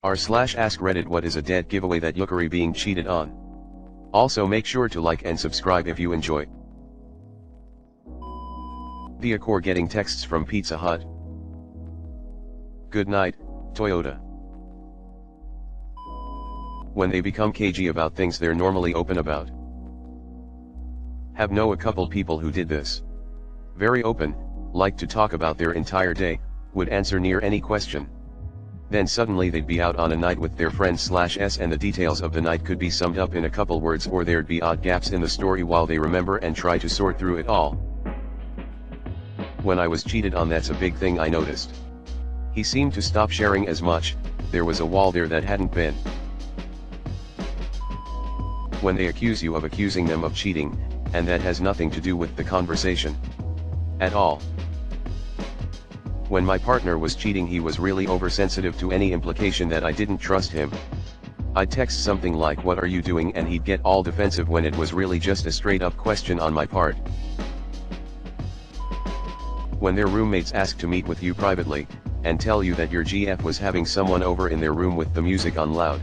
r/ask Reddit what is a dead giveaway that you're being cheated on. Also make sure to like and subscribe if you enjoy. Diacor getting texts from Pizza Hut. Good night, Toyota. When they become cagey about things they're normally open about. Have know a couple people who did this. Very open, like to talk about their entire day, would answer near any question. Then suddenly they'd be out on a night with their friends/s and the details of the night could be summed up in a couple words, or there'd be odd gaps in the story while they remember and try to sort through it all. When I was cheated on, that's a big thing I noticed. He seemed to stop sharing as much, there was a wall there that hadn't been. When they accuse you of accusing them of cheating, and that has nothing to do with the conversation at all. When my partner was cheating, he was really oversensitive to any implication that I didn't trust him. I'd text something like "what are you doing?" and he'd get all defensive when it was really just a straight up question on my part. When their roommates ask to meet with you privately, and tell you that your GF was having someone over in their room with the music on loud.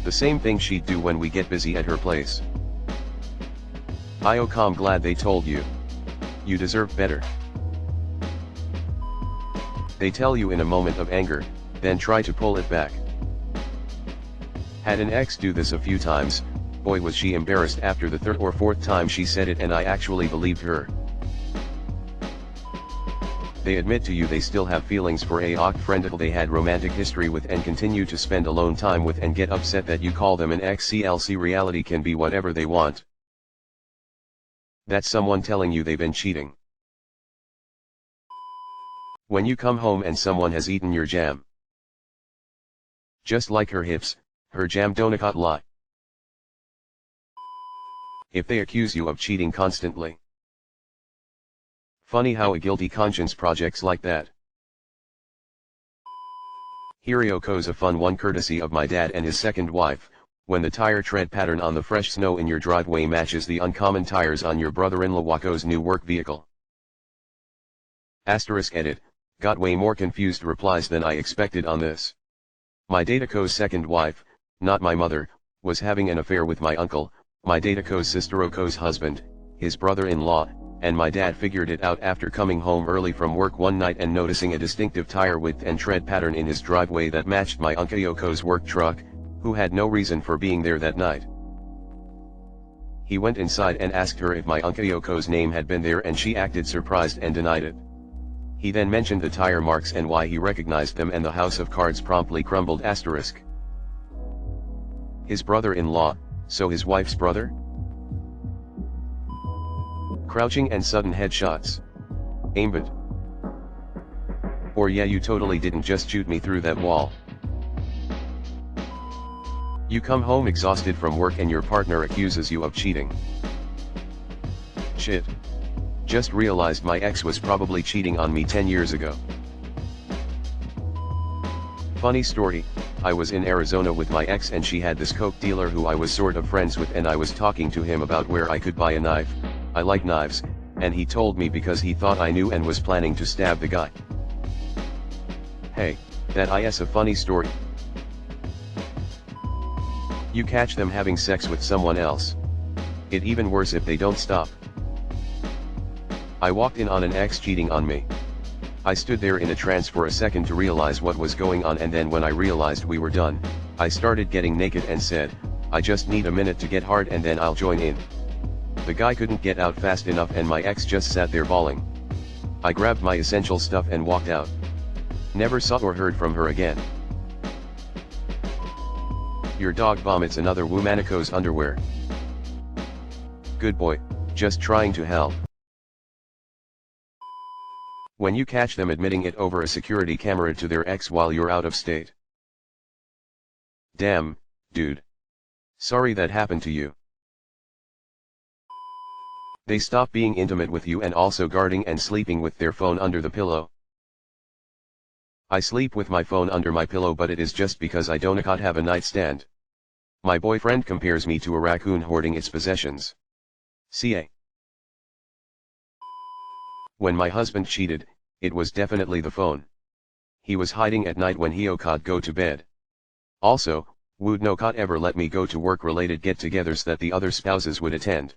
The same thing she'd do when we get busy at her place. I'm glad they told you. You deserve better. They tell you in a moment of anger, then try to pull it back. Had an ex do this a few times, boy was she embarrassed after the third or fourth time she said it, and I actually believed her. They admit to you they still have feelings for a friend they had romantic history with and continue to spend alone time with, and get upset that you call them an ex. Reality can be whatever they want. That's someone telling you they've been cheating. When you come home and someone has eaten your jam. Just like her hips, her jam donut lie. If they accuse you of cheating constantly. Funny how a guilty conscience projects like that. Hirioko's a fun one courtesy of my dad and his second wife. When the tire tread pattern on the fresh snow in your driveway matches the uncommon tires on your brother-in-law Wako's new work vehicle. Edit. Got way more confused replies than I expected on this. My Dataco's second wife, not my mother, was having an affair with my uncle, my Dataco's sister-Oko's husband, his brother-in-law, and my dad figured it out after coming home early from work one night and noticing a distinctive tire width and tread pattern in his driveway that matched my Uncle Yoko's work truck, who had no reason for being there that night. He went inside and asked her if my Uncle Yoko's name had been there, and she acted surprised and denied it. He then mentioned the tire marks and why he recognized them, and the house of cards promptly crumbled. His brother-in-law, so his wife's brother? Crouching and sudden headshots. Aimbot. Or yeah, you totally didn't just shoot me through that wall. You come home exhausted from work and your partner accuses you of cheating. Shit. Just realized my ex was probably cheating on me 10 years ago. Funny story, I was in Arizona with my ex and she had this coke dealer who I was sort of friends with, and I was talking to him about where I could buy a knife. I like knives, and he told me because he thought I knew and was planning to stab the guy. Hey, that is a funny story. You catch them having sex with someone else. It even worse if they don't stop. I walked in on an ex cheating on me. I stood there in a trance for a second to realize what was going on, and then when I realized we were done, I started getting naked and said, "I just need a minute to get hard and then I'll join in." The guy couldn't get out fast enough and my ex just sat there bawling. I grabbed my essential stuff and walked out. Never saw or heard from her again. Your dog vomits another Womanico's underwear. Good boy, just trying to help. When you catch them admitting it over a security camera to their ex while you're out of state. Damn, dude. Sorry that happened to you. They stop being intimate with you and also guarding and sleeping with their phone under the pillow. I sleep with my phone under my pillow, but it is just because I don't have a nightstand. My boyfriend compares me to a raccoon hoarding its possessions. CA. When my husband cheated, it was definitely the phone. He was hiding at night when he could go to bed. Also, would no could ever let me go to work-related get-togethers that the other spouses would attend.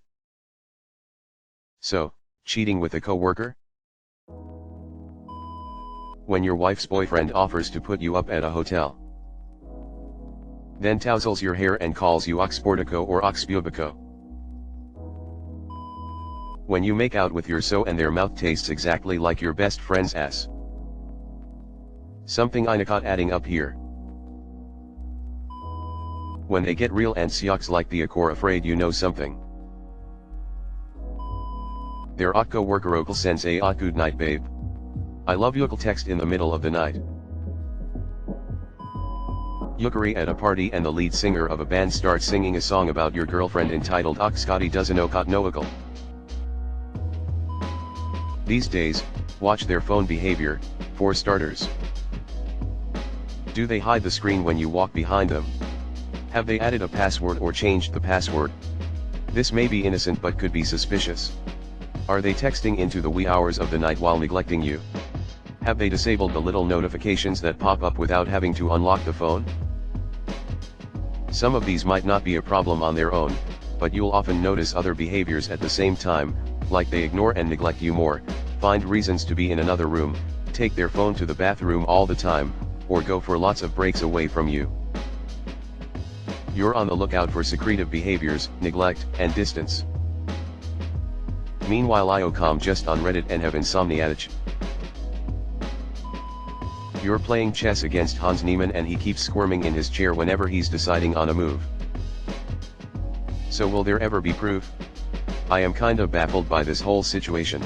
So, cheating with a co-worker? When your wife's boyfriend offers to put you up at a hotel, then touzles your hair and calls you oxportico or oxpubico. When you make out with your so and their mouth tastes exactly like your best friend's ass. Something I not adding up here. When they get real and sioux like the core afraid you know something. Their otko worker okal sends a good night babe. I love yukal text in the middle of the night. Yukari at a party and the lead singer of a band starts singing a song about your girlfriend entitled Oxcotty Doesn't Okot Noakal. These days, watch their phone behavior, for starters. Do they hide the screen when you walk behind them? Have they added a password or changed the password? This may be innocent but could be suspicious. Are they texting into the wee hours of the night while neglecting you? Have they disabled the little notifications that pop up without having to unlock the phone? Some of these might not be a problem on their own, but you'll often notice other behaviors at the same time, like they ignore and neglect you more, find reasons to be in another room, take their phone to the bathroom all the time, or go for lots of breaks away from you. You're on the lookout for secretive behaviors, neglect, and distance. Meanwhile I come just on Reddit and have insomniatic. You're playing chess against Hans Niemann and he keeps squirming in his chair whenever he's deciding on a move. So will there ever be proof? I am kinda baffled by this whole situation.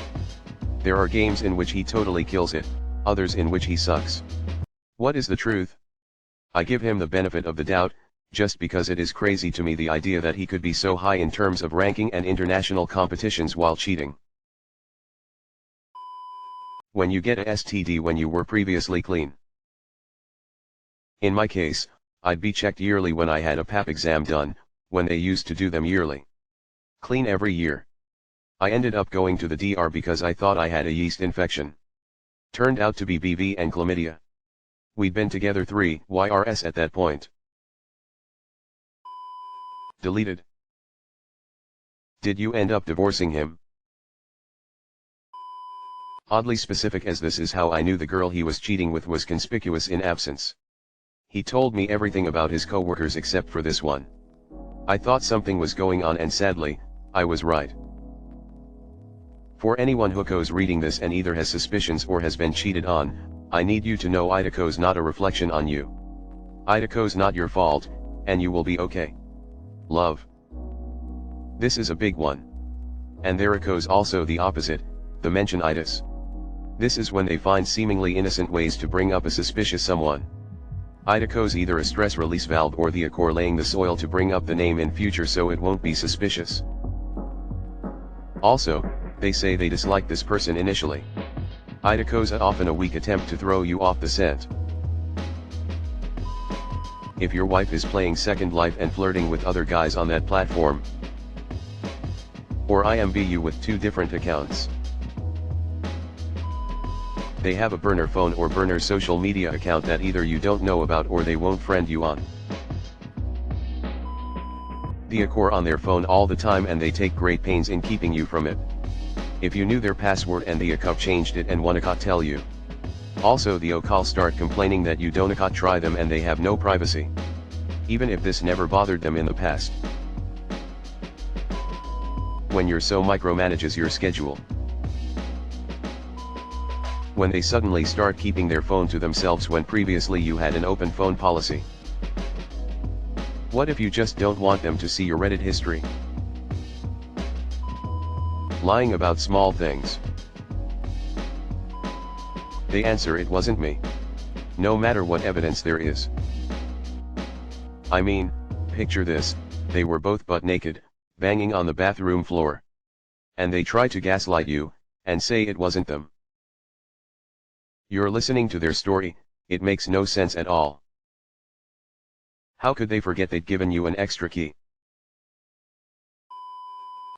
There are games in which he totally kills it, others in which he sucks. What is the truth? I give him the benefit of the doubt, just because it is crazy to me the idea that he could be so high in terms of ranking and international competitions while cheating. When you get a STD when you were previously clean. In my case, I'd be checked yearly when I had a pap exam done, when they used to do them yearly. Clean every year. I ended up going to the DR because I thought I had a yeast infection. Turned out to be BV and chlamydia. We'd been together 3 YRS at that point. Deleted. Did you end up divorcing him? Oddly specific, as this is how I knew the girl he was cheating with was conspicuous in absence. He told me everything about his coworkers except for this one. I thought something was going on and sadly, I was right. For anyone who goes reading this and either has suspicions or has been cheated on, I need you to know Idako's not a reflection on you. Idako's not your fault, and you will be okay. Love. This is a big one. And there occurs also the opposite, the mention-itis. This is when they find seemingly innocent ways to bring up a suspicious someone. Idako's either a stress release valve or the core laying the soil to bring up the name in future so it won't be suspicious. Also, they say they dislike this person initially. Idako's often a weak attempt to throw you off the scent. If your wife is playing Second Life and flirting with other guys on that platform, or IMBU with 2 different accounts, they have a burner phone or burner social media account that either you don't know about or they won't friend you on. The core on their phone all the time and they take great pains in keeping you from it. If you knew their password and the account changed it and wanna tell you. Also the okal start complaining that you don't try them and they have no privacy. Even if this never bothered them in the past. When you're so micromanages your schedule. When they suddenly start keeping their phone to themselves when previously you had an open phone policy. What if you just don't want them to see your Reddit history? Lying about small things. They answer it wasn't me. No matter what evidence there is. I mean, picture this, they were both butt naked, banging on the bathroom floor. And they try to gaslight you, and say it wasn't them. You're listening to their story, it makes no sense at all. How could they forget they'd given you an extra key?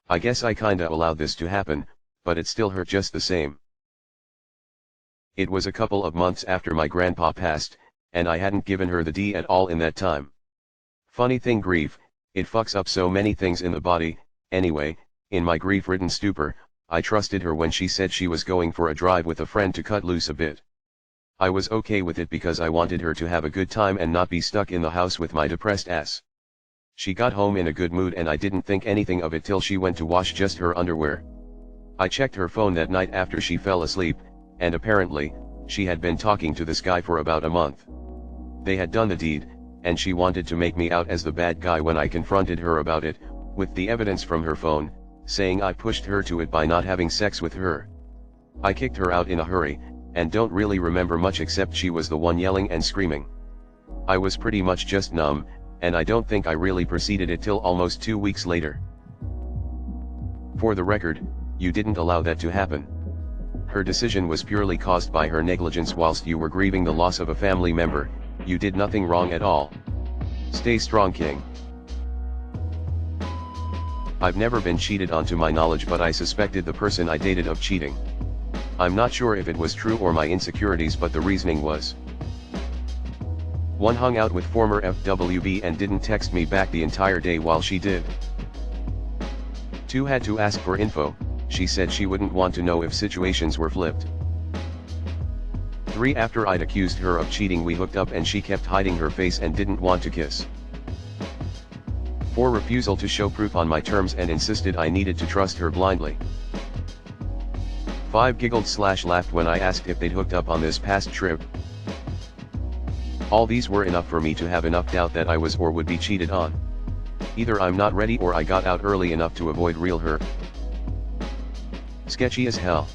I guess I kinda allowed this to happen, but it still hurt just the same. It was a couple of months after my grandpa passed, and I hadn't given her the D at all in that time. Funny thing, grief, it fucks up so many things in the body. Anyway, in my grief-ridden stupor, I trusted her when she said she was going for a drive with a friend to cut loose a bit. I was okay with it because I wanted her to have a good time and not be stuck in the house with my depressed ass. She got home in a good mood and I didn't think anything of it till she went to wash just her underwear. I checked her phone that night after she fell asleep, and apparently, she had been talking to this guy for about a month. They had done the deed, and she wanted to make me out as the bad guy when I confronted her about it, with the evidence from her phone, saying I pushed her to it by not having sex with her. I kicked her out in a hurry, and don't really remember much except she was the one yelling and screaming. I was pretty much just numb, and I don't think I really proceeded it till almost 2 weeks later. For the record, you didn't allow that to happen. Her decision was purely caused by her negligence whilst you were grieving the loss of a family member. You did nothing wrong at all. Stay strong, King. I've never been cheated on to my knowledge, but I suspected the person I dated of cheating. I'm not sure if it was true or my insecurities, but the reasoning was: 1. Hung out with former FWB and didn't text me back the entire day while she did. 2. Had to ask for info. She said she wouldn't want to know if situations were flipped. 3. After I'd accused her of cheating, we hooked up and she kept hiding her face and didn't want to kiss. 4. Refusal to show proof on my terms and insisted I needed to trust her blindly. 5. Giggled/laughed when I asked if they'd hooked up on this past trip. All these were enough for me to have enough doubt that I was or would be cheated on. Either I'm not ready or I got out early enough to avoid real hurt. Sketchy as hell.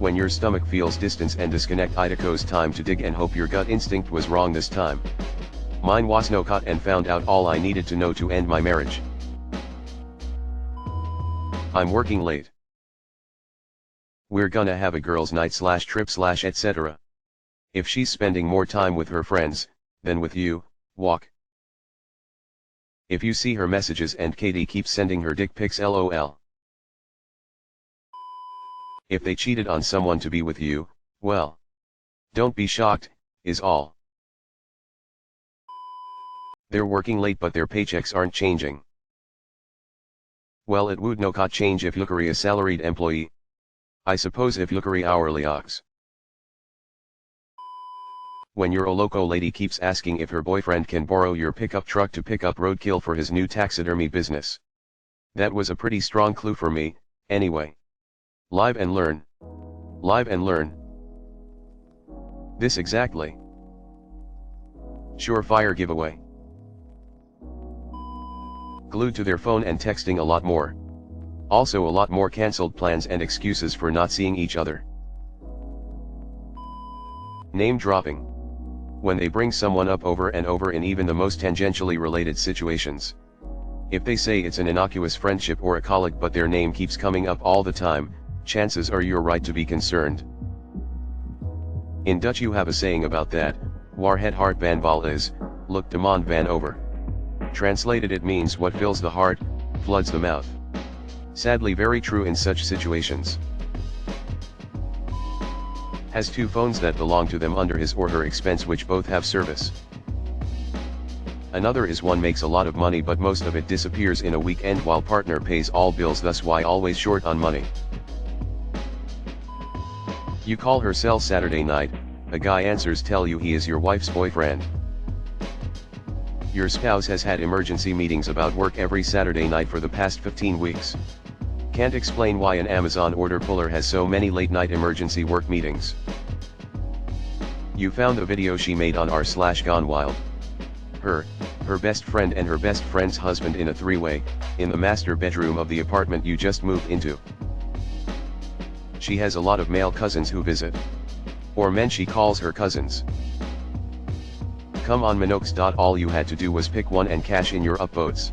When your stomach feels distance and disconnect, Idako's time to dig and hope your gut instinct was wrong this time. Mine was no caught and found out all I needed to know to end my marriage. I'm working late. We're gonna have a girls' night/trip/etc. If she's spending more time with her friends than with you, walk. If you see her messages and Katie keeps sending her dick pics, LOL. If they cheated on someone to be with you, well, don't be shocked, is all. They're working late but their paychecks aren't changing. Well, it would no cot change if you're a salaried employee. I suppose if you're hourly ox. When your loco lady keeps asking if her boyfriend can borrow your pickup truck to pick up roadkill for his new taxidermy business. That was a pretty strong clue for me, anyway. Live and learn. Live and learn. This exactly. Surefire giveaway. Glued to their phone and texting a lot more. Also a lot more cancelled plans and excuses for not seeing each other. Name dropping. When they bring someone up over and over in even the most tangentially related situations. If they say it's an innocuous friendship or a colleague but their name keeps coming up all the time, chances are you're right to be concerned. In Dutch you have a saying about that, waar het hart van vol is, look de mond van over. Translated, it means what fills the heart, floods the mouth. Sadly very true in such situations. Has 2 phones that belong to them under his or her expense which both have service. Another is one makes a lot of money but most of it disappears in a weekend while partner pays all bills, thus why always short on money. You call her cell Saturday night, a guy answers, tell you he is your wife's boyfriend. Your spouse has had emergency meetings about work every Saturday night for the past 15 weeks. Can't explain why an Amazon order puller has so many late-night emergency work meetings. You found the video she made on r/Gone Wild. Her best friend and her best friend's husband in a 3-way, in the master bedroom of the apartment you just moved into. She has a lot of male cousins who visit. Or men she calls her cousins. Come on Minox. All you had to do was pick one and cash in your upvotes.